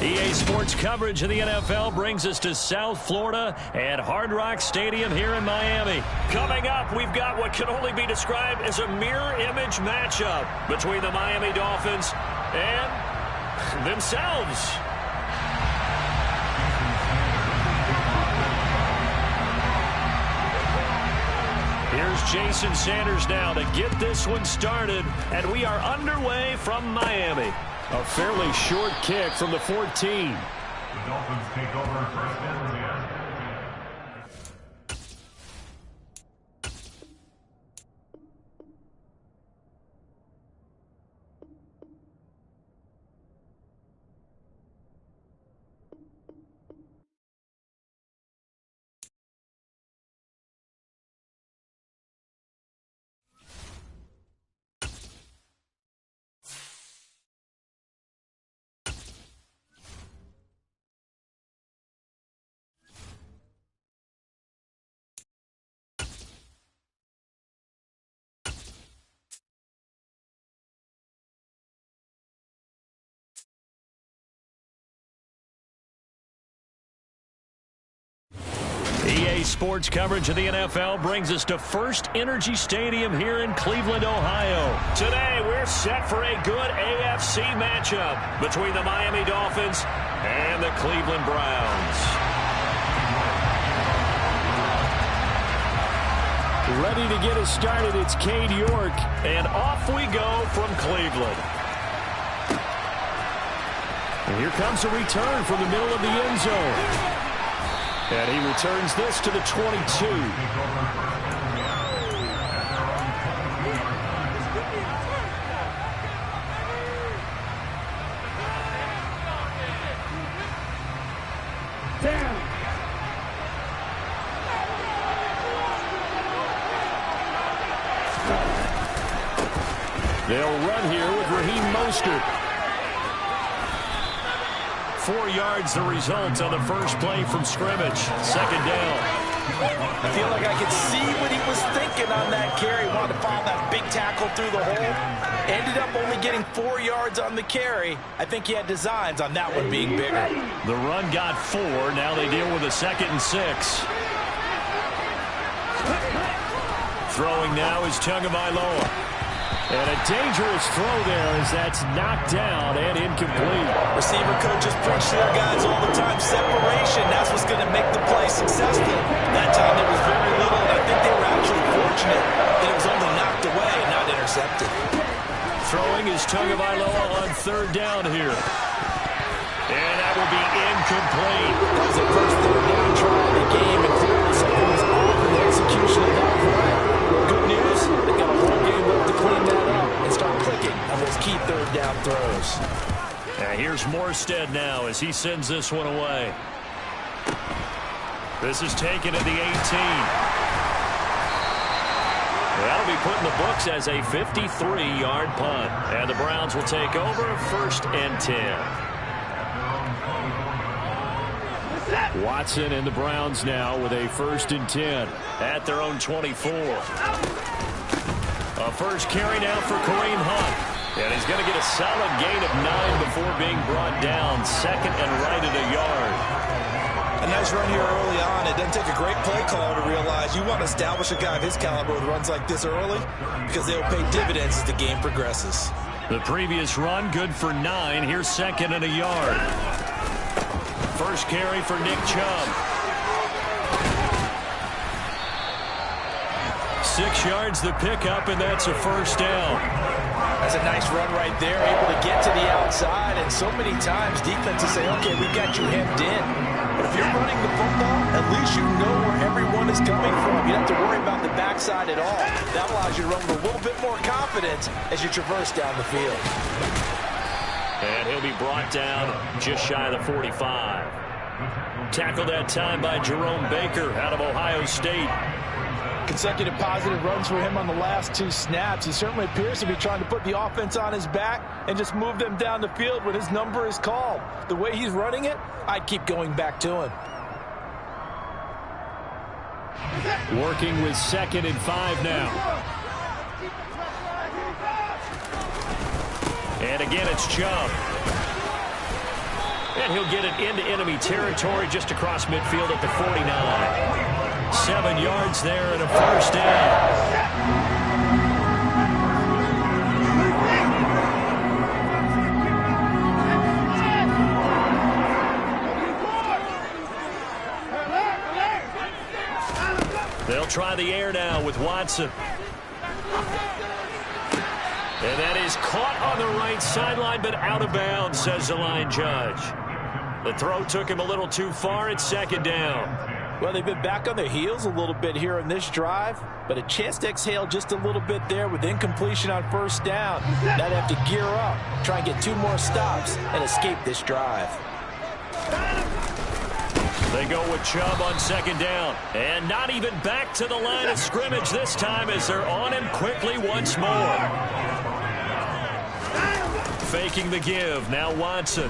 EA Sports coverage of the NFL brings us to South Florida at Hard Rock Stadium here in Miami. Coming up, we've got what can only be described as a mirror image matchup between the Miami Dolphins and themselves. Here's Jason Sanders now to get this one started, and we are underway from Miami. A fairly short kick from the 14. The Dolphins take over first and 10. EA Sports coverage of the NFL brings us to First Energy Stadium here in Cleveland, Ohio. Today, we're set for a good AFC matchup between the Miami Dolphins and the Cleveland Browns. Ready to get us started, it's Cade York, and off we go from Cleveland. And here comes a return from the middle of the end zone. And he returns this to the 22. They'll run here with Raheem Mostert. 4 yards the result on the first play from scrimmage. Second down. I feel like I could see what he was thinking on that carry. Wanted to follow that big tackle through the hole. Ended up only getting 4 yards on the carry. I think he had designs on that one being bigger. The run got 4. Now they deal with a 2nd and 6. Throwing now is Tagovailoa. And a dangerous throw there as that's knocked down and incomplete. Receiver coaches preach to their guys all the time. Separation, that's what's going to make the play successful. That time there was very little, and I think they were actually fortunate that it was only knocked away and not intercepted. Throwing is Tagovailoa on 3rd down here. And that will be incomplete. That was the first 3rd down try of the game, and clearly something was off in the execution of that play. Good news, they got a whole game left to clean that up and start clicking on those key 3rd down throws. Here's Morstead now as he sends this one away. This is taken at the 18. That'll be put in the books as a 53-yard punt. And the Browns will take over 1st and 10. Watson and the Browns now with a 1st and 10 at their own 24. A first carry now for Kareem Hunt. And he's going to get a solid gain of 9 before being brought down. 2nd and right at a yard. A nice run here early on. It doesn't take a great play caller to realize you want to establish a guy of his caliber with runs like this early because they'll pay dividends as the game progresses. The previous run good for 9. Here's 2nd and a yard. First carry for Nick Chubb. 6 yards the pickup, and that's a first down. That's a nice run right there, able to get to the outside, and so many times defenses say, okay, we got you hemmed in. But if you're running the football, at least you know where everyone is coming from. You don't have to worry about the backside at all. That allows you to run with a little bit more confidence as you traverse down the field. And he'll be brought down just shy of the 45. Tackled that time by Jerome Baker out of Ohio State. Consecutive positive runs for him on the last 2 snaps. He certainly appears to be trying to put the offense on his back and just move them down the field when his number is called. The way he's running it, I'd keep going back to him. Working with 2nd and 5 now. And again, it's Chubb. And he'll get it into enemy territory just across midfield at the 49. 7 yards there and a first down. They'll try the air now with Watson. And that is caught on the right sideline, but out of bounds, says the line judge. The throw took him a little too far. It's second down. Well, they've been back on their heels a little bit here in this drive, but a chance to exhale just a little bit there with incompletion on first down. Now they have to gear up, try and get 2 more stops, and escape this drive. They go with Chubb on second down. And not even back to the line of scrimmage this time as they're on him quickly once more. Faking the give. Now Watson.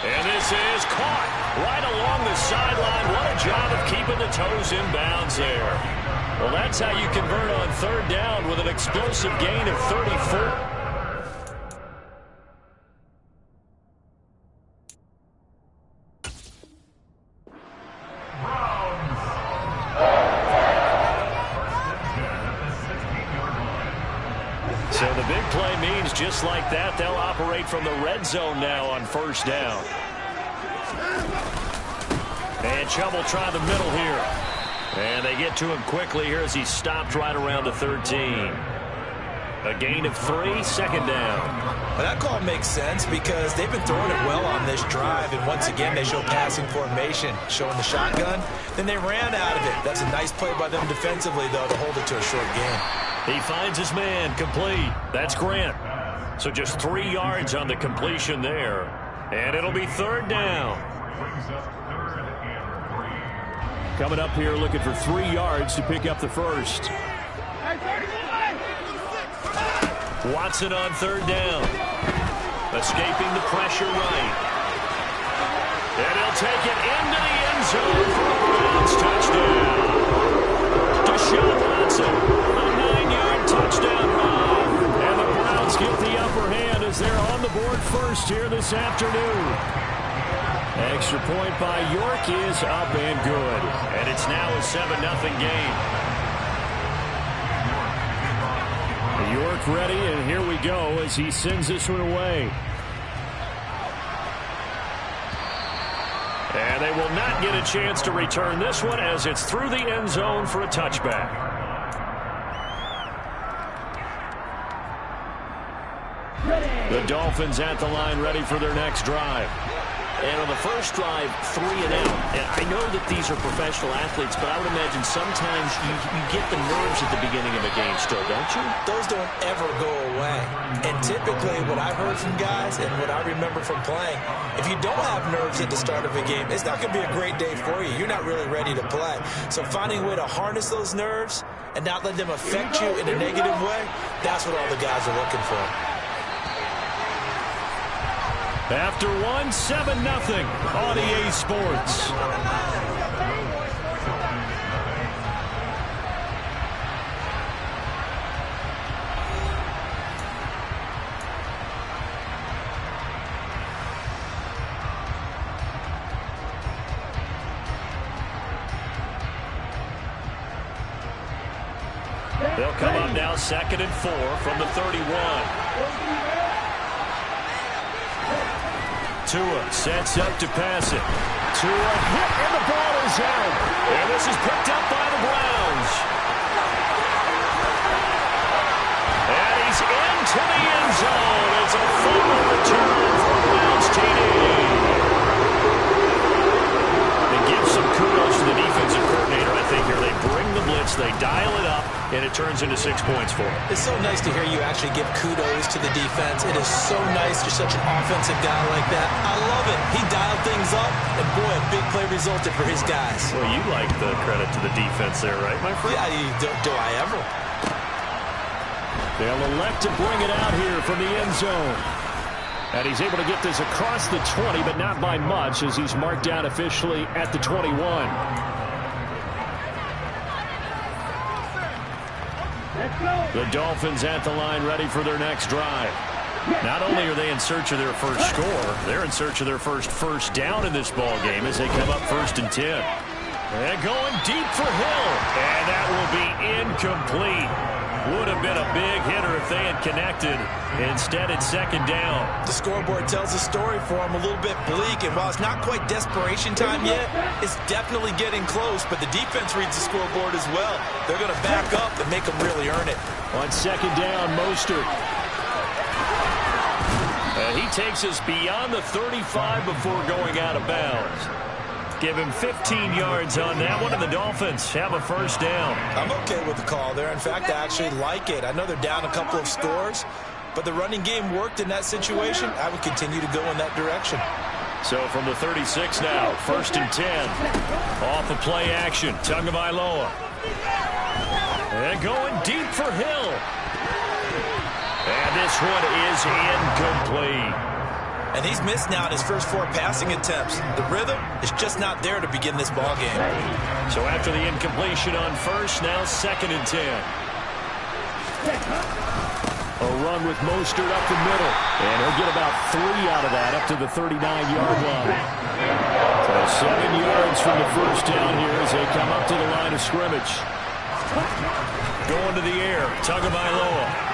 And this is caught right along the sideline. What a job of keeping the toes in bounds there. Well, that's how you convert on third down with an explosive gain of 34. So the big play means just like that, they'll operate from the red zone now on first down. And Chubb will try the middle here. And they get to him quickly here as he stopped right around the 13. A gain of 3, second down. Well, that call makes sense because they've been throwing it well on this drive, and once again they show passing formation, showing the shotgun. Then they ran out of it. That's a nice play by them defensively, though, to hold it to a short gain. He finds his man, complete. That's Grant. So just 3 yards on the completion there. And it'll be third down. Coming up here looking for 3 yards to pick up the first. Watson on third down. Escaping the pressure right. And he'll take it into the end zone for a Browns touchdown. Deshaun Watson, a 9-yard touchdown run. And the Browns get the upper hand as they're on the board first here this afternoon. Extra point by York is up and good. And it's now a 7-0 game. York ready, and here we go as he sends this one away. And they will not get a chance to return this one as it's through the end zone for a touchback. The Dolphins at the line ready for their next drive. And on the first drive, 3 and out. And I know that these are professional athletes, but I would imagine sometimes you get the nerves at the beginning of a game still, don't you? Those don't ever go away. And typically what I've heard from guys and what I remember from playing, if you don't have nerves at the start of a game, it's not going to be a great day for you. You're not really ready to play. So finding a way to harness those nerves and not let them affect you in a negative way, that's what all the guys are looking for. After 1, 7-0 on EA Sports. They'll come up now 2nd and 4 from the 31. Tua sets up to pass it. Tua hit, and the ball is out. And this is picked up by the Browns. And he's into the end zone. It's a fumble return for Browns TD. And give some kudos to the defensive coordinator, I think, here. They bring the blitz, they dial it up, and it turns into 6 points for him. It's so nice to hear you actually give kudos to the defense. It is so nice. You're such an offensive guy like that. I love it. He dialed things up, and boy, a big play resulted for his guys. Well, you like the credit to the defense there, right, my friend? Yeah, do I ever? They'll elect to bring it out here from the end zone. And he's able to get this across the 20, but not by much as he's marked down officially at the 21. The Dolphins at the line ready for their next drive. Not only are they in search of their first score, they're in search of their first down in this ball game as they come up 1st and 10. And going deep for Hill. And that will be incomplete. Would have been a big hitter if they had connected. Instead, it's 2nd down. The scoreboard tells a story for them, a little bit bleak. And while it's not quite desperation time yet, it's definitely getting close. But the defense reads the scoreboard as well. They're going to back up and make them really earn it. On 2nd down, Mostert. He takes us beyond the 35 before going out of bounds. Give him 15 yards on that one, and the Dolphins have a 1st down. I'm okay with the call there. In fact, I actually like it. I know they're down a couple of scores, but the running game worked in that situation. I would continue to go in that direction. So from the 36 now, 1st and 10. Off of play action, Tagovailoa. And going deep for Hill. And this one is incomplete. And he's missed now in his first 4 passing attempts. The rhythm is just not there to begin this ball game. So after the incompletion on 1st, now 2nd and 10. A run with Mostert up the middle. And he'll get about 3 out of that up to the 39-yard line. So 7 yards from the 1st down here as they come up to the line of scrimmage. Going to the air, Tagovailoa.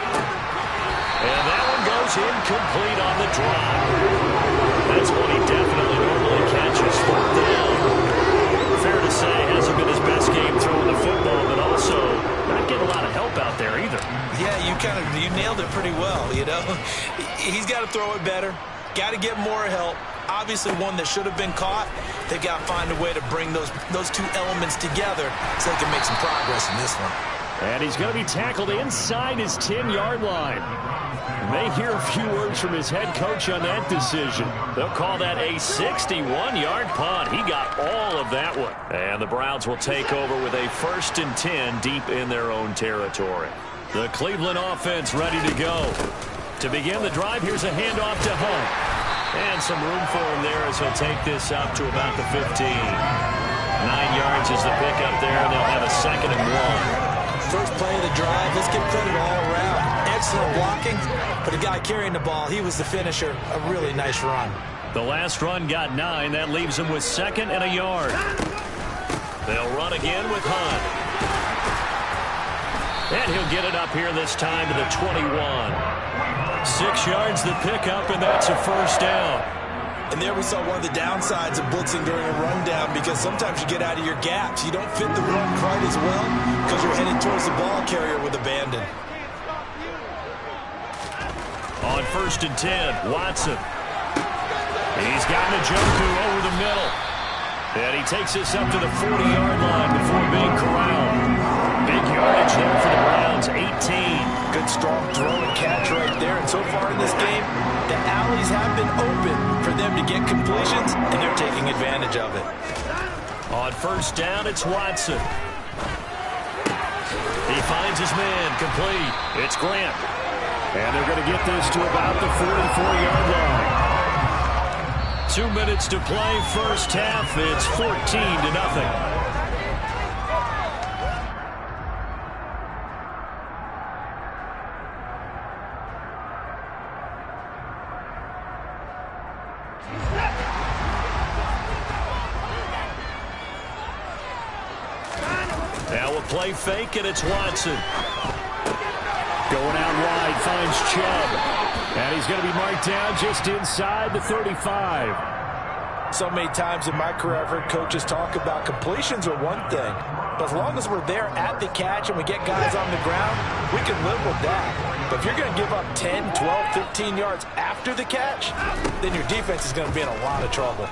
And that one goes incomplete on the drop. That's one he definitely normally catches. 4th down. Fair to say, hasn't been his best game throwing the football, but also not getting a lot of help out there either. Yeah, you nailed it pretty well, you know. He's got to throw it better. Got to get more help. Obviously one that should have been caught. They've got to find a way to bring those 2 elements together so they can make some progress in this one. And he's going to be tackled inside his 10-yard line. May hear a few words from his head coach on that decision. They'll call that a 61-yard punt. He got all of that one. And the Browns will take over with a 1st and 10 deep in their own territory. The Cleveland offense ready to go. To begin the drive, here's a handoff to Hunt. And some room for him there as he'll take this up to about the 15. 9 yards is the pickup there, and they'll have a 2nd and 1. First play of the drive, let's give credit all around. Excellent blocking, but the guy carrying the ball, he was the finisher. A really nice run. The last run got 9. That leaves him with 2nd and a yard. They'll run again with Hunt. And he'll get it up here this time to the 21. 6 yards the pickup, and that's a 1st down. And there we saw one of the downsides of blitzing during a rundown, because sometimes you get out of your gaps. You don't fit the run quite as well because you're headed towards the ball carrier with abandon. On 1st and 10, Watson. He's got Njoku over the middle. And he takes this up to the 40-yard line before being corralled. Big yardage there for the Browns, 18. Good strong throw and catch right there. And so far in this game, the alleys have been open for them to get completions, and they're taking advantage of it. On 1st down, it's Watson. He finds his man, complete. It's Grant. And they're going to get this to about the 44-yard line. 2 minutes to play, 1st half. It's 14-0. Now a play fake, and it's Watson. Going out wide, finds Chubb. And he's going to be marked down just inside the 35. So many times in my career, I've heard coaches talk about completions are one thing. But as long as we're there at the catch and we get guys on the ground, we can live with that. But if you're going to give up 10, 12, 15 yards after the catch, then your defense is going to be in a lot of trouble.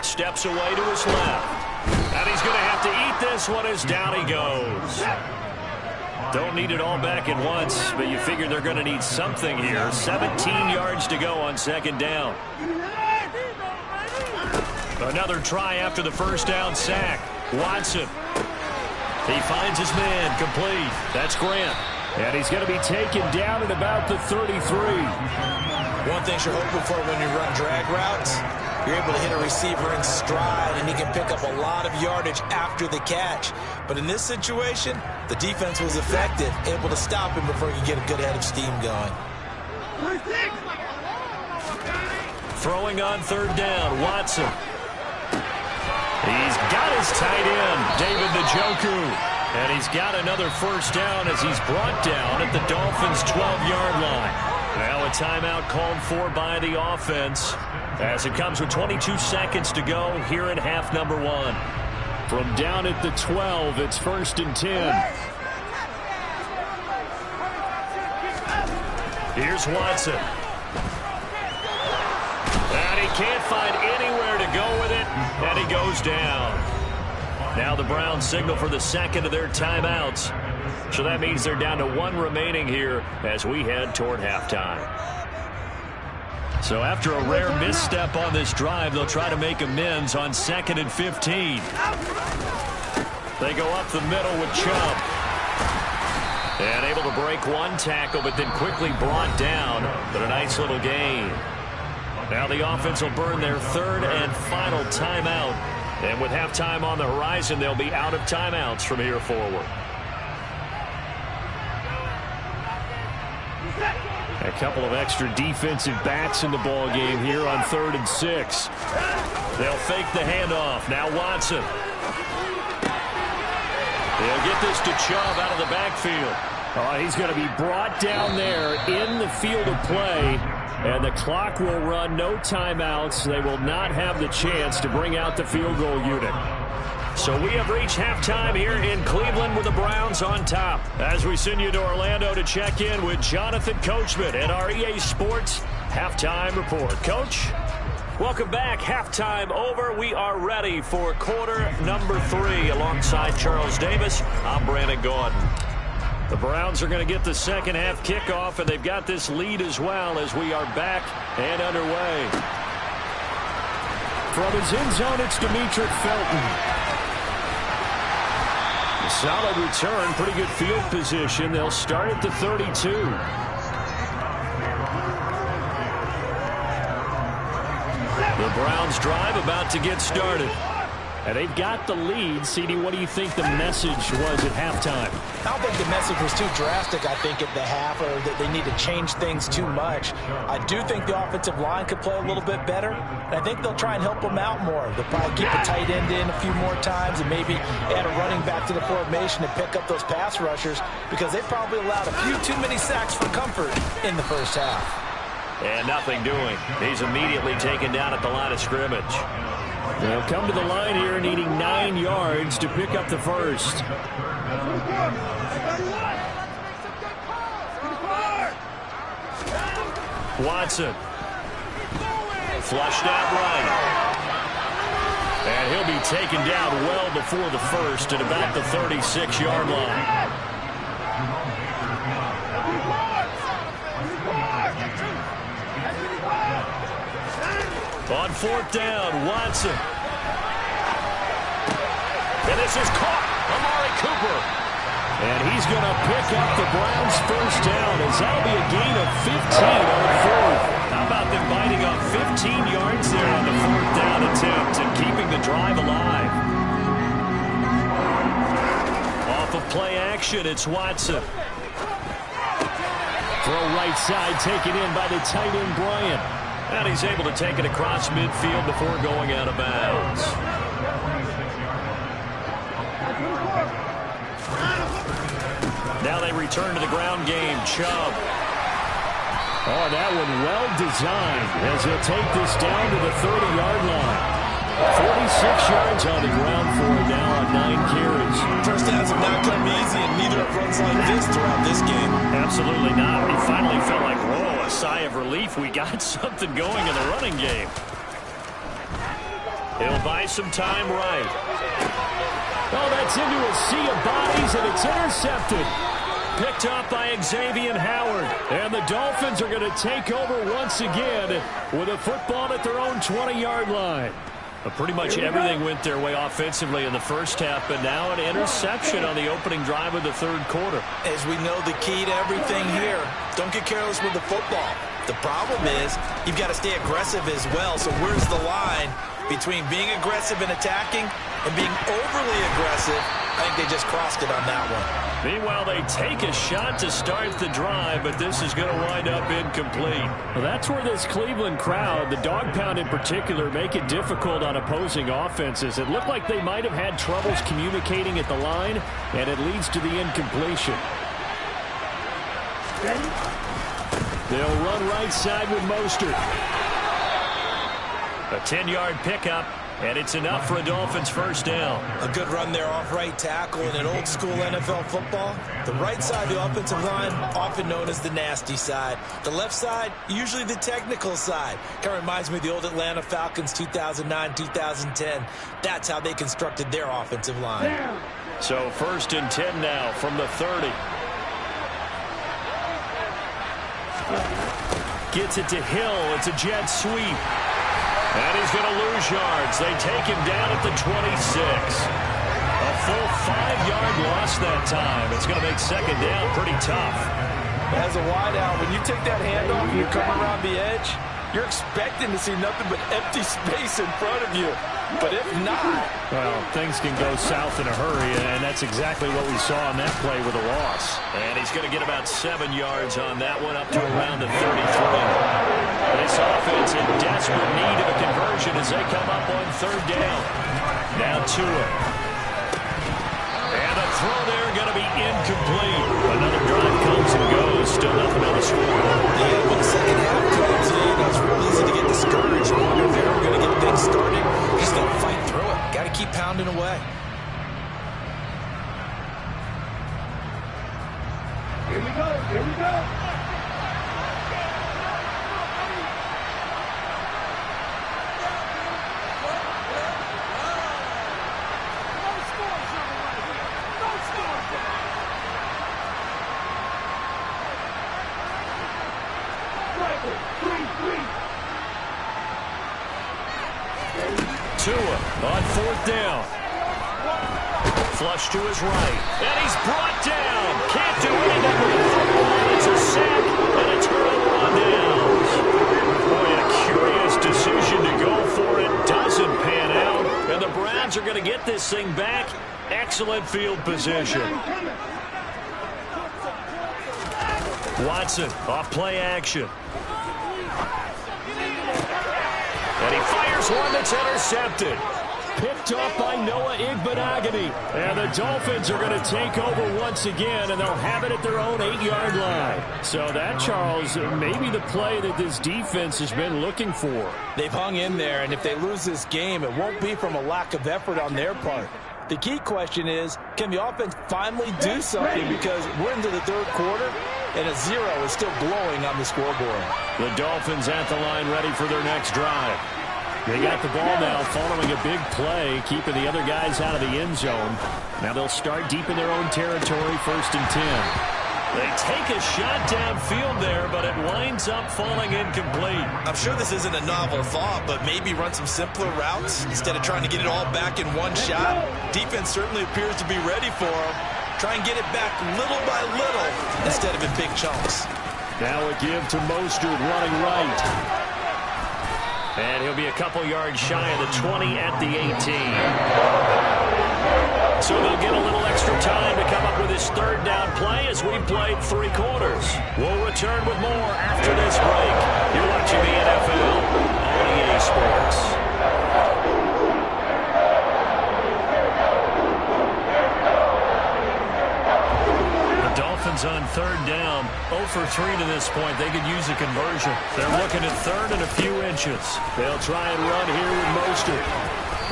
Steps away to his left. And he's going to have to eat this one as down he goes. Don't need it all back at once, but you figure they're going to need something here. 17 yards to go on 2nd down. Another try after the 1st down sack. Watson. He finds his man, complete. That's Grant. And he's going to be taken down at about the 33. One thing you're hoping for when you run drag routes you're able to hit a receiver in stride, and he can pick up a lot of yardage after the catch. But in this situation, the defense was effective, able to stop him before he could get a good head of steam going. Throwing on third down, Watson. He's got his tight end, David Njoku. And he's got another first down as he's brought down at the Dolphins' 12-yard line. Now a timeout called for by the offense as it comes with 22 seconds to go here in half number 1. From down at the 12, it's 1st and 10. Here's Watson. And he can't find anywhere to go with it, and he goes down. Now the Browns signal for the second of their timeouts. So that means they're down to 1 remaining here as we head toward halftime. So after a rare misstep on this drive, they'll try to make amends on 2nd and 15. They go up the middle with Chubb. And able to break one tackle, but then quickly brought down. But a nice little gain. Now the offense will burn their 3rd and final timeout. And with halftime on the horizon, they'll be out of timeouts from here forward. A couple of extra defensive backs in the ball game here on 3rd and 6. They'll fake the handoff. Now Watson. They'll get this to Chubb out of the backfield. He's going to be brought down there in the field of play. And the clock will run, no timeouts. They will not have the chance to bring out the field goal unit. So we have reached halftime here in Cleveland with the Browns on top. As we send you to Orlando to check in with Jonathan Coachman at our EA Sports Halftime Report. Coach, welcome back. Halftime over. We are ready for quarter number 3 alongside Charles Davis. I'm Brandon Gordon. The Browns are going to get the second half kickoff, and they've got this lead as well as we are back and underway. From his end zone, it's Demetric Felton. Solid return, pretty good field position. They'll start at the 32. The Browns drive about to get started. And they've got the lead. CD, what do you think the message was at halftime? I don't think the message was too drastic, I think, at the half, or that they need to change things too much. I do think the offensive line could play a little bit better, and I think they'll try and help them out more. They'll probably keep a tight end in a few more times and maybe add a running back to the formation and pick up those pass rushers because they probably allowed a few too many sacks for comfort in the first half. And nothing doing. He's immediately taken down at the line of scrimmage. They'll come to the line here needing 9 yards to pick up the first. Watson. Flushed out right. And he'll be taken down well before the first at about the 36-yard line. On 4th down, Watson. And this is caught. Amari Cooper. And he's going to pick up the Browns' first down as that'll be a gain of 15 on 4th. How about them biting up 15 yards there on the 4th down attempt and keeping the drive alive? Off of play action, it's Watson. Throw right side taken in by the tight end, Bryant. And he's able to take it across midfield before going out of bounds. Now they return to the ground game. Chubb. Oh, that one well designed as he'll take this down to the 30-yard line. 46 yards on the ground for it now on 9 carries. First downs have not come easy, and neither have runs like this throughout this game. Absolutely not. He finally felt like, whoa, a sigh of relief. We got something going in the running game. He'll buy some time right. Oh, that's into a sea of bodies, and it's intercepted. Picked up by Xavier Howard. And the Dolphins are going to take over once again with a football at their own 20-yard line. But pretty much everything went their way offensively in the first half, but now an interception on the opening drive of the 3rd quarter. As we know, the key to everything here, don't get careless with the football. The problem is you've got to stay aggressive as well. So where's the line between being aggressive and attacking and being overly aggressive? I think they just crossed it on that one. Meanwhile, they take a shot to start the drive, but this is going to wind up incomplete. Well, that's where this Cleveland crowd, the dog pound in particular, make it difficult on opposing offenses. It looked like they might have had troubles communicating at the line, and it leads to the incompletion. They'll run right side with Mostert. A 10-yard pickup, and it's enough for a Dolphins first down. A good run there off right tackle in an old-school NFL football. The right side of the offensive line, often known as the nasty side. The left side, usually the technical side. Kind of reminds me of the old Atlanta Falcons 2009-2010. That's how they constructed their offensive line. So 1st and 10 now from the 30. Gets it to Hill. It's a jet sweep. And he's going to lose yards. They take him down at the 26. A full 5-yard loss that time. It's going to make second down pretty tough. As a wideout, when you take that handoff and you come around the edge, you're expecting to see nothing but empty space in front of you. But if not... Well, things can go south in a hurry, and that's exactly what we saw on that play with a loss. And he's going to get about 7 yards on that one, up to around the 33. This offense in desperate need of a conversion as they come up on 3rd down. Now to it. And a throw there going to be incomplete. Another drive comes and goes. Still nothing on the scoreboard. Yeah, when the second half comes in, it's real easy to get discouraged. Wonder if they're ever going to get things started. Just got to fight through it. Got to keep pounding away. Here we go. Here we go. Tua on 4th down. Flush to his right. And he's brought down. Can't do anything with the football. It's a sack and a turnover on downs. Boy, a curious decision to go for it. Doesn't pan out. And the Browns are going to get this thing back. Excellent field position. Watson off play action. And he fires one that's intercepted. Picked off by Noah Igbenogany. And the Dolphins are going to take over once again, and they'll have it at their own 8-yard line. So that, Charles, may be the play that this defense has been looking for. They've hung in there, and if they lose this game, it won't be from a lack of effort on their part. The key question is, can the offense finally do something? Because we're into the 3rd quarter, and a 0 is still glowing on the scoreboard. The Dolphins at the line ready for their next drive. They got the ball now following a big play, keeping the other guys out of the end zone. Now they'll start deep in their own territory, 1st and 10. They take a shot downfield there, but it winds up falling incomplete. I'm sure this isn't a novel thought, but maybe run some simpler routes instead of trying to get it all back in one shot. Defense certainly appears to be ready for them. Try and get it back little by little instead of in big chunks. Now a give to Mostert running right. And he'll be a couple yards shy of the 20 at the 18. So they'll get a little extra time to come up with his 3rd down play as we played 3 quarters. We'll return with more after this break. You're watching the NFL on EA Sports. On 3rd down, 0 for 3 to this point. They could use a conversion. They're looking at 3rd and a few inches. They'll try and run here with Mostert.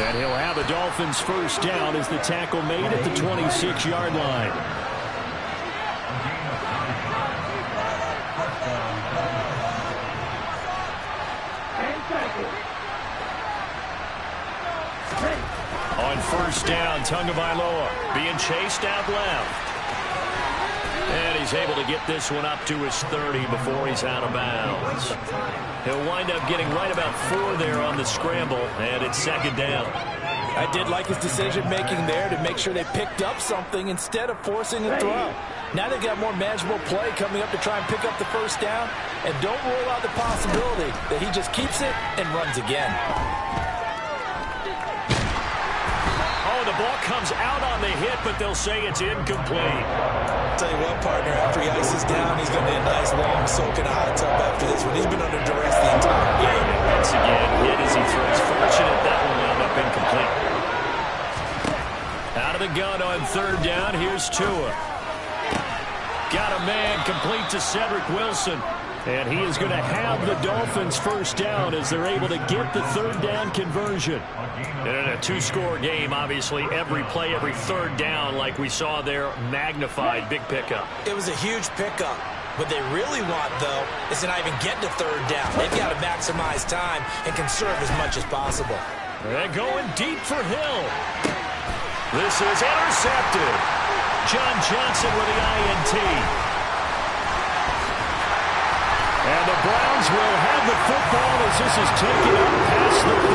And he'll have a Dolphins first down as the tackle made at the 26-yard line. On 1st down, Tagovailoa being chased out left. And he's able to get this one up to his 30 before he's out of bounds. He'll wind up getting right about 4 there on the scramble, and it's 2nd down. I did like his decision-making there to make sure they picked up something instead of forcing a throw. Now they've got more manageable play coming up to try and pick up the first down, and don't rule out the possibility that he just keeps it and runs again. Oh, the ball comes out on the hit, but they'll say it's incomplete. Tell you what, partner, after he ices down, he's going to need a nice long soak in a hot tub after this one. He's been under duress the entire game. Once again, hit as he throws. Fortunate that one wound up incomplete. Out of the gun on third down, here's Tua. Got a man complete to Cedric Wilson. And he is going to have the Dolphins first down as they're able to get the third down conversion. And in a two-score game, obviously, every play, every third down, like we saw there, magnified, big pickup. It was a huge pickup. What they really want, though, is to not even get to third down. They've got to maximize time and conserve as much as possible. And going deep for Hill. This is intercepted. John Johnson with the INT. And the Browns will have the football as this is taken up past the 30.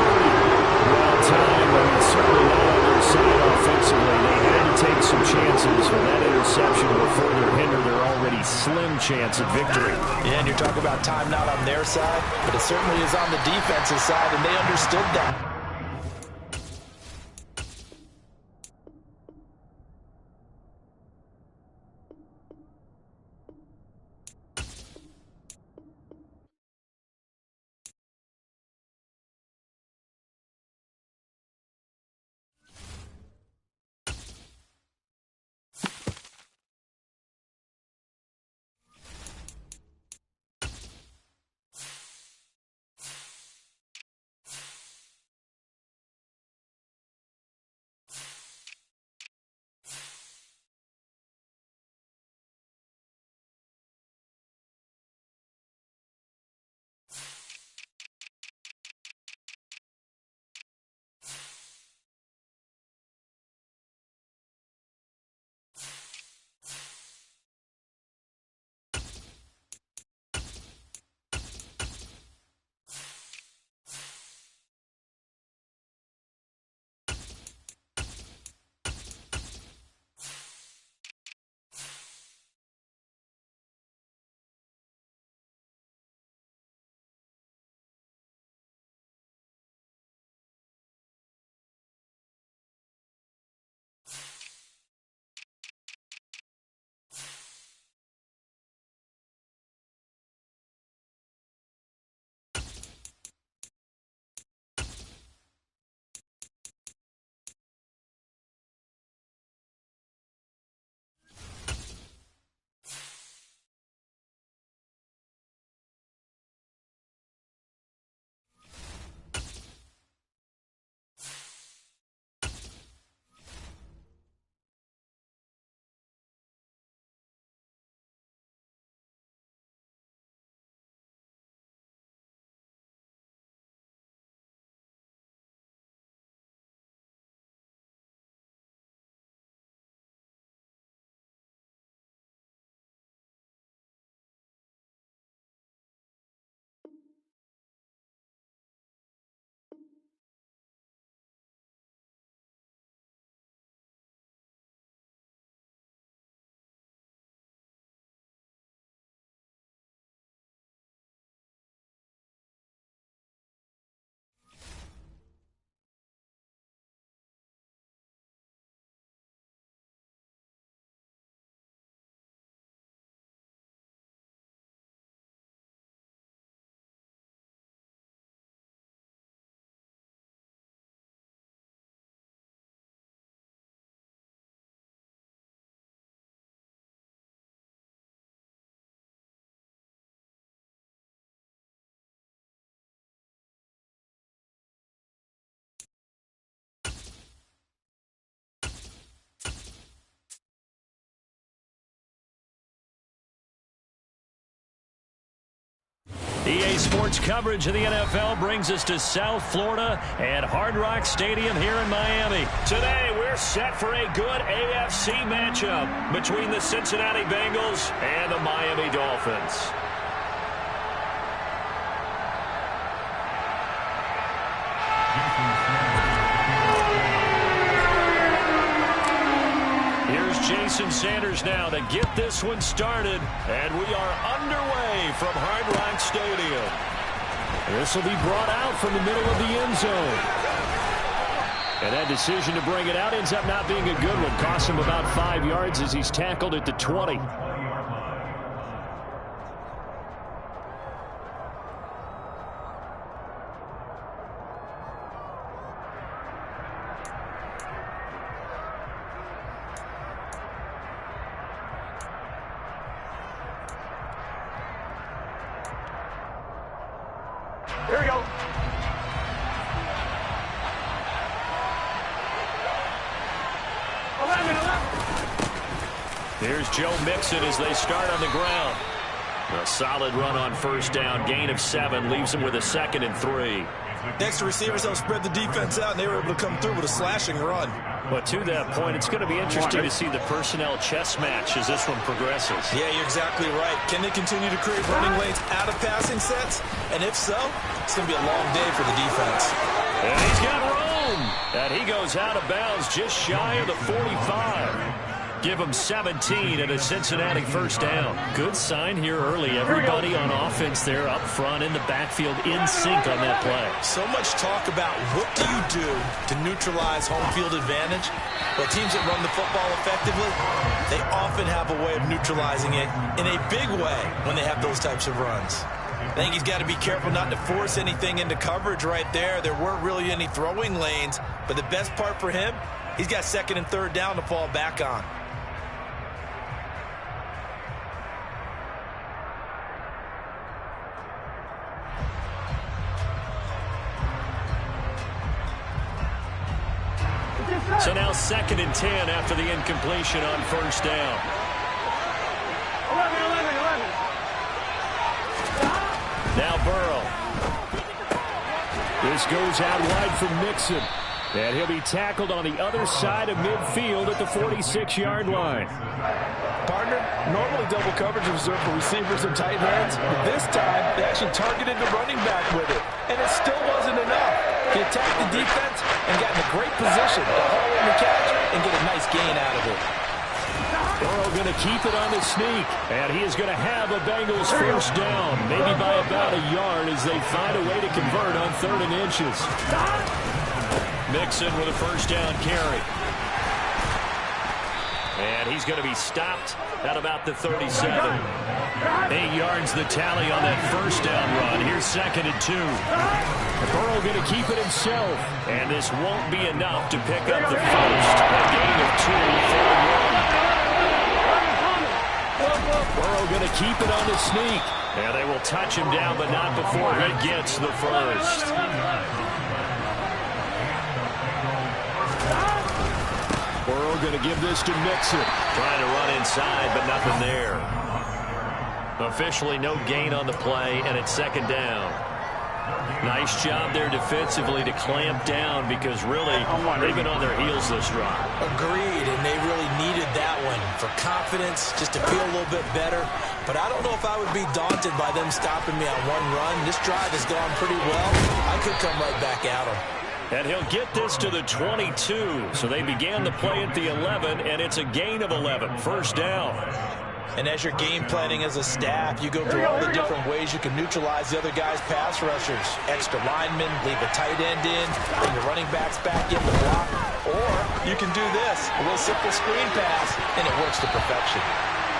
Well timed, but it's certainly not on their side offensively. They had to take some chances, but that interception will further hinder their already slim chance at victory. Yeah, and you're talking about time not on their side, but it certainly is on the defensive side, and they understood that. EA Sports coverage of the NFL brings us to South Florida at Hard Rock Stadium here in Miami. Today, we're set for a good AFC matchup between the Cincinnati Bengals and the Miami Dolphins. Jason Sanders now to get this one started. And we are underway from Hard Rock Stadium. This will be brought out from the middle of the end zone. And that decision to bring it out ends up not being a good one. Costs him about 5 yards as he's tackled at the 20. Here we go. Here's Joe Mixon as they start on the ground. A solid run on first down. Gain of 7 leaves him with a 2nd and 3. Next to receivers, they'll spread the defense out, and they were able to come through with a slashing run. But to that point, it's going to be interesting to see the personnel chess match as this one progresses. Yeah, you're exactly right. Can they continue to create running lanes out of passing sets? And if so, it's going to be a long day for the defense. And he's got room. And he goes out of bounds just shy of the 45. Give him 17 and a Cincinnati first down. Good sign here early. Everybody on offense there up front in the backfield in sync on that play. So much talk about what do you do to neutralize home field advantage. Well, teams that run the football effectively, they often have a way of neutralizing it in a big way when they have those types of runs. I think he's got to be careful not to force anything into coverage right there. There weren't really any throwing lanes, but the best part for him, he's got 2nd and 3rd down to fall back on. So now 2nd and 10 after the incompletion on first down. 11. Now Burrow. This goes out wide from Mixon. And he'll be tackled on the other side of midfield at the 46-yard line. Partner, normally double coverage is reserved for receivers and tight ends, but this time they actually targeted the running back with it, and it still wasn't enough. He attacked the defense and got in a great position to haul in the catch and get a nice gain out of it. Burrow going to keep it on the sneak, and he is going to have a Bengals first down, maybe by about a yard as they find a way to convert on 3rd and inches. Mixon with a first down carry. And he's going to be stopped at about the 37. 8 yards the tally on that first down run. Here's 2nd and 2. Burrow going to keep it himself. And this won't be enough to pick up the first. A gain of 2, 4-1. Burrow going to keep it on the sneak. And they will touch him down, but not before he gets the first. Burrow going to give this to Mixon. Trying to run inside, but nothing there. Officially no gain on the play, and it's 2nd down. Nice job there defensively to clamp down because really they've been on their heels this drive. Agreed, and they really needed that one for confidence, just to feel a little bit better. But I don't know if I would be daunted by them stopping me on one run. This drive has gone pretty well. I could come right back at them. And he'll get this to the 22. So they began the play at the 11, and it's a gain of 11. First down. And as you're game planning as a staff, you go through all the different ways you can neutralize the other guy's pass rushers. Extra linemen, leave a tight end in, bring the running backs back in the block. Or you can do this, a little simple screen pass, and it works to perfection.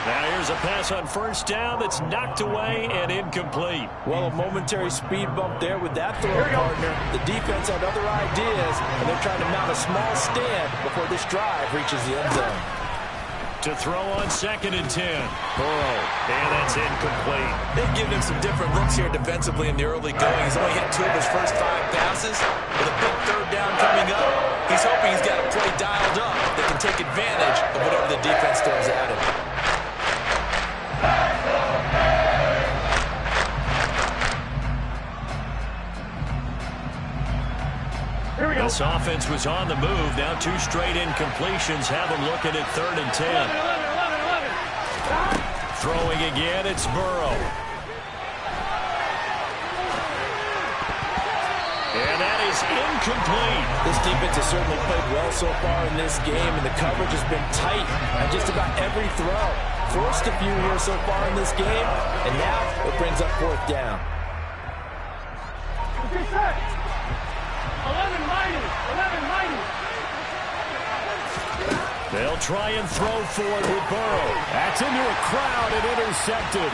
Now here's a pass on first down that's knocked away and incomplete. Well, a momentary speed bump there with that throw, partner. The defense had other ideas, and they're trying to mount a small stand before this drive reaches the end zone. To throw on 2nd and 10. Burrow, and that's incomplete. They've given him some different looks here defensively in the early going. He's only hit 2 of his first 5 passes. With a big 3rd down coming up, he's hoping he's got a play dialed up that can take advantage of whatever the defense throws at him. This offense was on the move. Now 2 straight incompletions have them looking at 3rd and 10. Throwing again, it's Burrow. And that is is incomplete. This defense has certainly played well so far in this game, and the coverage has been tight on just about every throw. Forced a few here so far in this game, and now it brings up fourth down. 11 mighty. They'll try and throw for it with Burrow. That's into a crowd and intercepted.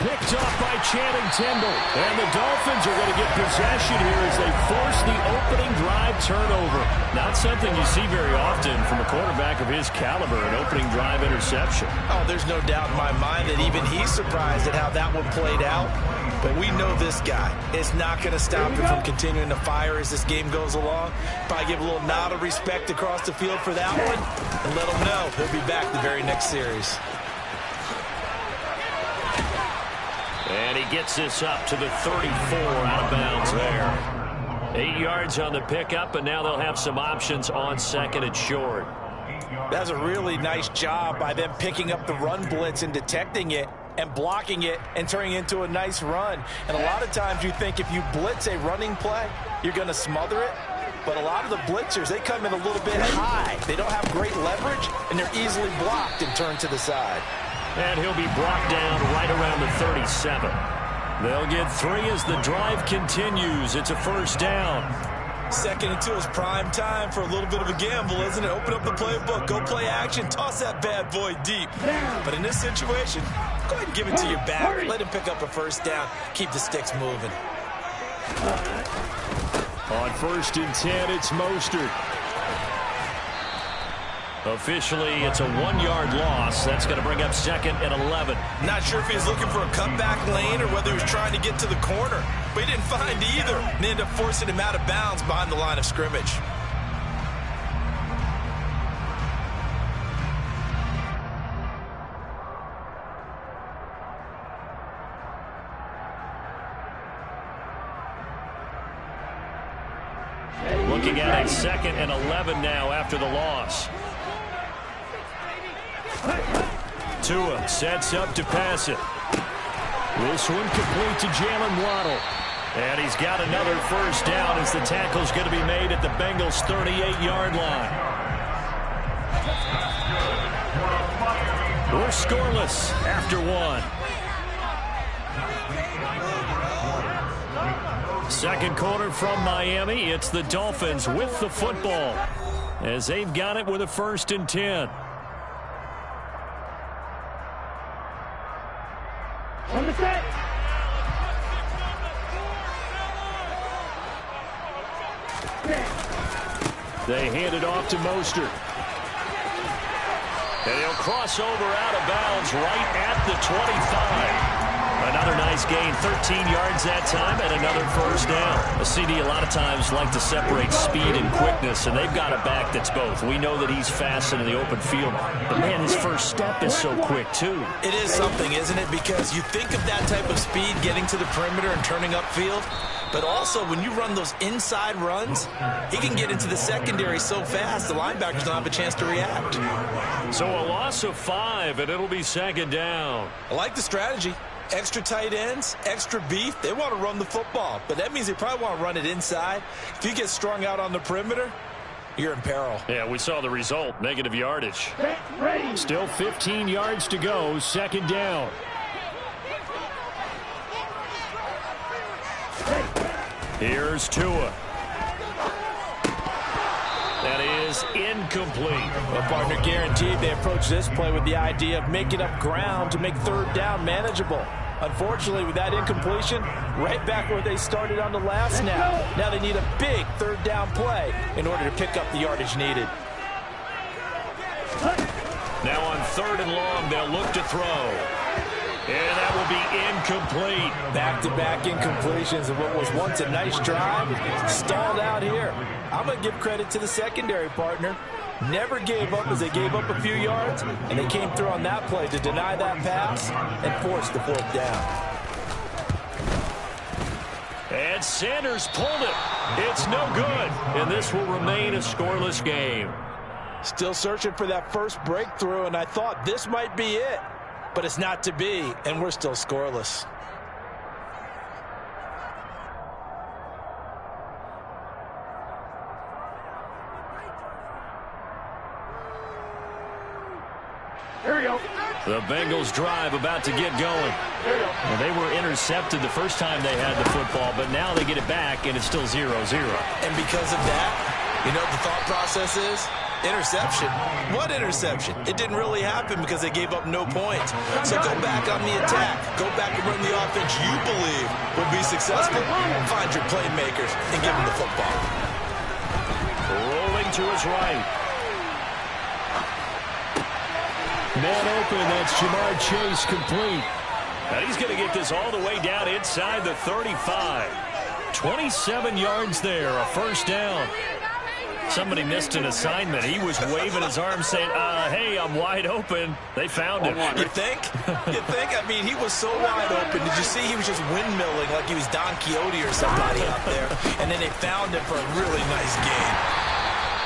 Picked off by Channing Tindall. And the Dolphins are going to get possession here as they force the opening drive turnover. Not something you see very often from a quarterback of his caliber, an opening drive interception. Oh, there's no doubt in my mind that even he's surprised at how that one played out. But we know this guy is not going to stop him from continuing to fire as this game goes along. Probably give a little nod of respect across the field for that one and let him know he'll be back the very next series. And he gets this up to the 34 out of bounds there. 8 yards on the pickup, and now they'll have some options on second and short. That's a really nice job by them picking up the run blitz and detecting it and blocking it and turning it into a nice run. And a lot of times you think if you blitz a running play, you're going to smother it. But a lot of the blitzers, they come in a little bit high. They don't have great leverage, and they're easily blocked and turned to the side. And he'll be brought down right around the 37. They'll get 3 as the drive continues. It's a first down. 2nd and 2 is prime time for a little bit of a gamble, isn't it? Open up the playbook, go play action, toss that bad boy deep. But in this situation, go ahead and give it to your back. Let him pick up a first down. Keep the sticks moving. On 1st and 10, it's Mostert. Officially, it's a 1-yard loss. That's going to bring up 2nd and 11. Not sure if he was looking for a cutback lane or whether he was trying to get to the corner. But he didn't find either. And they ended up forcing him out of bounds behind the line of scrimmage. Looking at a 2nd and 11 now after the loss. Tua sets up to pass it. This one complete to Jalen Waddle. And he's got another first down as the tackle's going to be made at the Bengals' 38-yard line. We're scoreless after 1. Second quarter from Miami. It's the Dolphins with the football as they've got it with a 1st and 10. On the set. They hand it off to Mostert. And he'll cross over out of bounds right at the 25. Another nice gain, 13 yards that time, and another first down. A CD a lot of times like to separate speed and quickness, and they've got a back that's both. We know that he's fast in the open field, but man, his first step is so quick too. It is something, isn't it? Because you think of that type of speed getting to the perimeter and turning upfield, but also when you run those inside runs, he can get into the secondary so fast the linebackers don't have a chance to react. So a loss of 5, and it'll be 2nd down. I like the strategy. Extra tight ends, extra beef. They want to run the football, but that means they probably want to run it inside. If you get strung out on the perimeter, you're in peril. Yeah, we saw the result, negative yardage. Still 15 yards to go, 2nd down. Here's Tua. That is incomplete. Well, partner, guaranteed they approach this play with the idea of making up ground to make 3rd down manageable. Unfortunately, with that incompletion, right back where they started on the last snap. Now they need a big 3rd down play in order to pick up the yardage needed. Now on 3rd and long, they'll look to throw. And that will be incomplete. Back-to-back incompletions of what was once a nice drive. Stalled out here. I'm going to give credit to the secondary, partner. Never gave up as they gave up a few yards, and they came through on that play to deny that pass and force the 4th down. And Sanders pulled it. It's no good. And this will remain a scoreless game. Still searching for that first breakthrough, and I thought this might be it. But it's not to be, and we're still scoreless. Here we go. The Bengals drive about to get going. Well, they were intercepted the first time they had the football, but now they get it back, and it's still 0-0. And because of that, you know what the thought process is? Interception. What interception? It didn't really happen because they gave up no points. So go back on the attack. Go back and run the offense you believe will be successful. Find your playmakers and give them the football. Rolling to his right. Man open, that's Jamar Chase complete. And he's going to get this all the way down inside the 35. 27 yards there, a first down. Somebody missed an assignment. He was waving his arms saying, hey, I'm wide open. They found him. You think? You think? I mean, he was so wide open. Did you see he was just windmilling like he was Don Quixote or somebody out there? And then they found him for a really nice gain.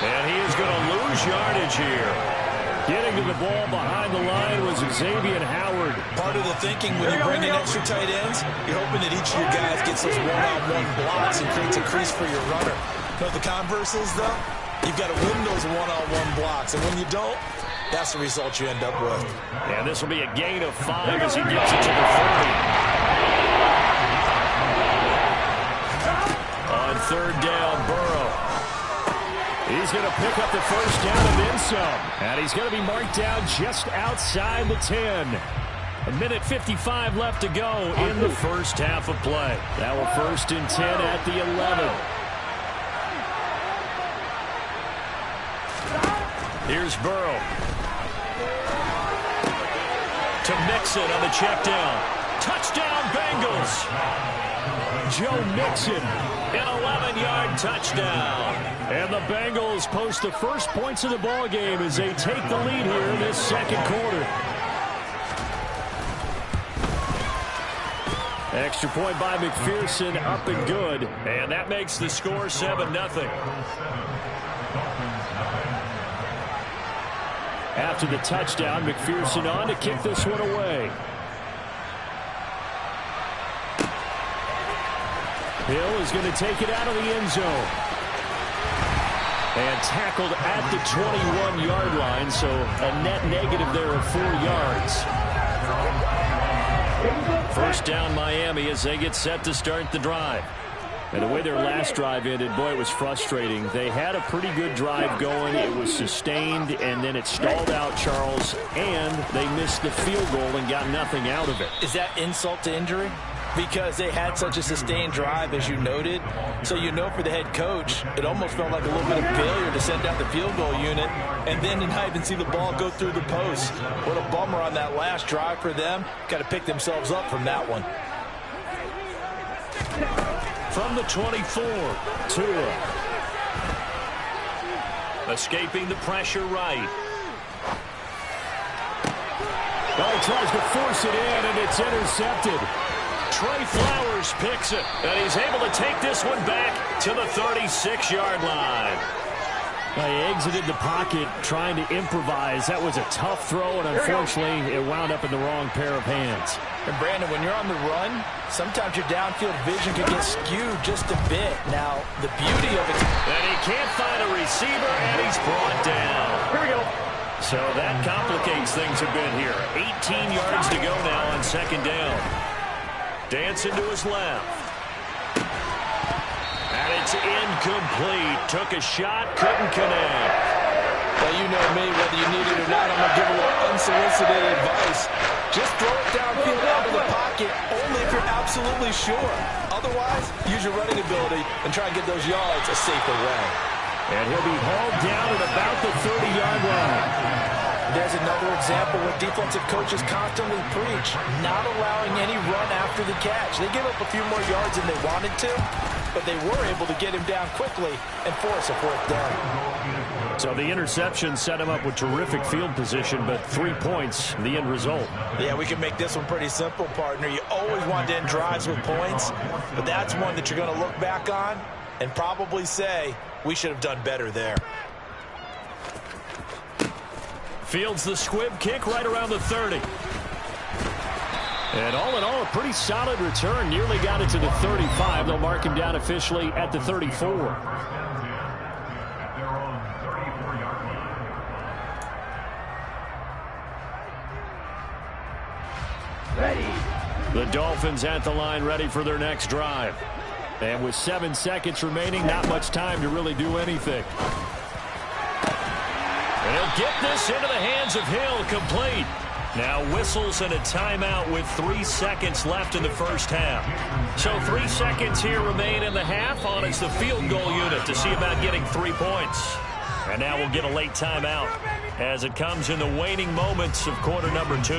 And he is going to lose yardage here. Getting to the ball behind the line was Xavier Howard. Part of the thinking when you bring in extra tight ends, you're hoping that each of your guys gets those one-on-one blocks and creates a crease for your runner. You know the converse is, though? You've got to win those one-on-one blocks, and when you don't, that's the result you end up with. And this will be a gain of 5 as he gets it to the 30. On third down, Burrow. He's going to pick up the first down and then some. And he's going to be marked down just outside the 10. A minute 55 left to go in the first half of play. Now a 1st and 10 at the 11. Here's Burrow. To Mixon on the check down. Touchdown, Bengals. Joe Mixon. An 11-yard touchdown. And the Bengals post the first points of the ball game as they take the lead here in this second quarter. Extra point by McPherson, up and good. And that makes the score 7-0. After the touchdown, McPherson on to kick this one away. Hill is going to take it out of the end zone. And tackled at the 21-yard line, so a net negative there of 4 yards. First down, Miami, as they get set to start the drive. And the way their last drive ended, boy, it was frustrating. They had a pretty good drive going. It was sustained, and then it stalled out, Charles, and they missed the field goal and got nothing out of it. Is that insult to injury? Because they had such a sustained drive, as you noted. So you know for the head coach, it almost felt like a little bit of failure to send out the field goal unit and then to not even see the ball go through the post. What a bummer on that last drive for them. Got to pick themselves up from that one. From the 24, Tua. Escaping the pressure right. Well, he tries to force it in, and it's intercepted. Trey Flowers picks it, and he's able to take this one back to the 36-yard line. He exited the pocket trying to improvise. That was a tough throw, and unfortunately, it wound up in the wrong pair of hands. And Brandon, when you're on the run, sometimes your downfield vision can get skewed just a bit. Now, the beauty of it... And he can't find a receiver, and he's brought down. Here we go. So that complicates things a bit here. 18 yards to go now on second down. Dancing to his left. And it's incomplete. Took a shot, couldn't connect. Well, you know me, whether you need it or not, I'm going to give a little unsolicited advice. Just throw it downfield out of the pocket, only if you're absolutely sure. Otherwise, use your running ability and try and get those yards a safer way. And he'll be hauled down at about the 30-yard line. There's another example where defensive coaches constantly preach, not allowing any run after the catch. They gave up a few more yards than they wanted to, but they were able to get him down quickly and force a 4th down. So the interception set him up with terrific field position, but 3 points, the end result. Yeah, we can make this one pretty simple, partner. You always want to end drives with points, but that's one that you're going to look back on and probably say, we should have done better there. Fields the squib kick right around the 30. And all in all, a pretty solid return. Nearly got it to the 35. They'll mark him down officially at the 34. The Dolphins at the line ready for their next drive. And with 7 seconds remaining, not much time to really do anything. And he'll get this into the hands of Hill, complete. Now whistles and a timeout with 3 seconds left in the first half. So 3 seconds here remain in the half on as the field goal unit to see about getting 3 points. And now we'll get a late timeout as it comes in the waning moments of quarter number 2.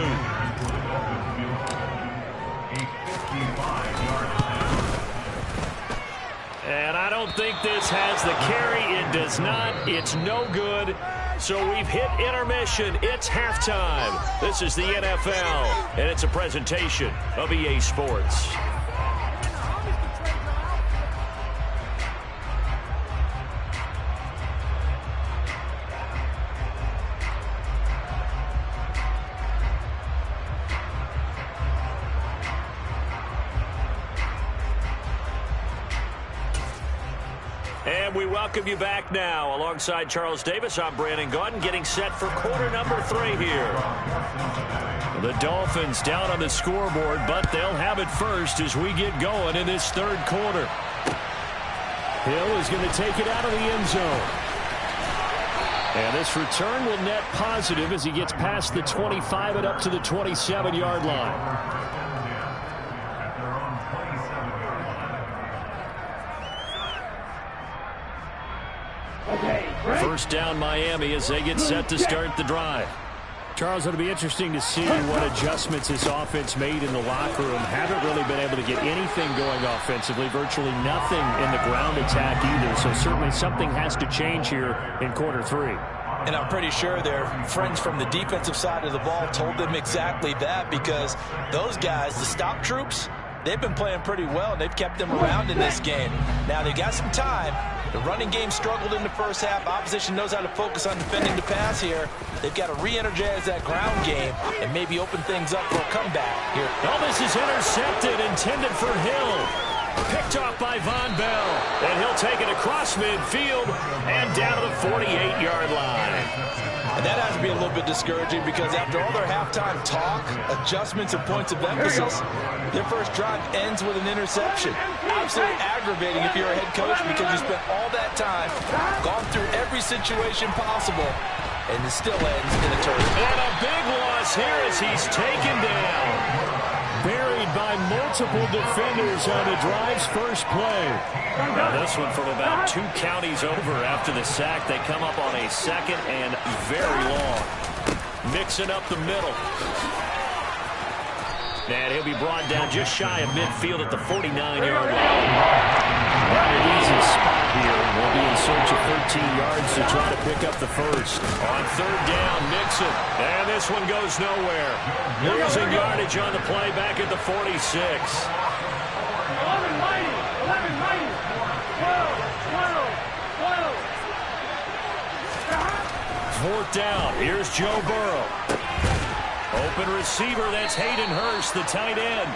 And I don't think this has the carry. It does not. It's no good. So we've hit intermission. It's halftime. This is the NFL, and it's a presentation of EA Sports. And we welcome you back now. Alongside Charles Davis, I'm Brandon Gaudin, getting set for quarter number 3 here. The Dolphins down on the scoreboard, but they'll have it first as we get going in this third quarter. Hill is going to take it out of the end zone. And this return will net positive as he gets past the 25 and up to the 27-yard line. First down Miami as they get set to start the drive. Charles, it'll be interesting to see what adjustments this offense made in the locker room. Haven't really been able to get anything going offensively, virtually nothing in the ground attack either. So certainly something has to change here in quarter 3. And I'm pretty sure their friends from the defensive side of the ball told them exactly that, because those guys, the stop troops, they've been playing pretty well, and they've kept them around in this game. Now, they got some time. The running game struggled in the first half. Opposition knows how to focus on defending the pass here. They've got to re-energize that ground game and maybe open things up for a comeback here. Oh, this is intercepted, intended for Hill. Picked off by Von Bell. And he'll take it across midfield and down to the 48-yard line. And that has to be a little bit discouraging, because after all their halftime talk, adjustments, and points of emphasis, their first drive ends with an interception. Absolutely aggravating if you're a head coach, because you spent all that time, gone through every situation possible, and it still ends in a turnover. And a big loss here as he's taken down. Buried by multiple defenders on the drive's first play. Now this one from about 2 counties over after the sack. They come up on a second and very long. Mixing up the middle. And he'll be brought down just shy of midfield at the 49-yard line. Not an easy spot here. We'll be in search of 13 yards to try to pick up the first. On third down, Nixon. And this one goes nowhere. Losing yardage on the play back at the 46. 4th down. Here's Joe Burrow. Open receiver, that's Hayden Hurst, the tight end.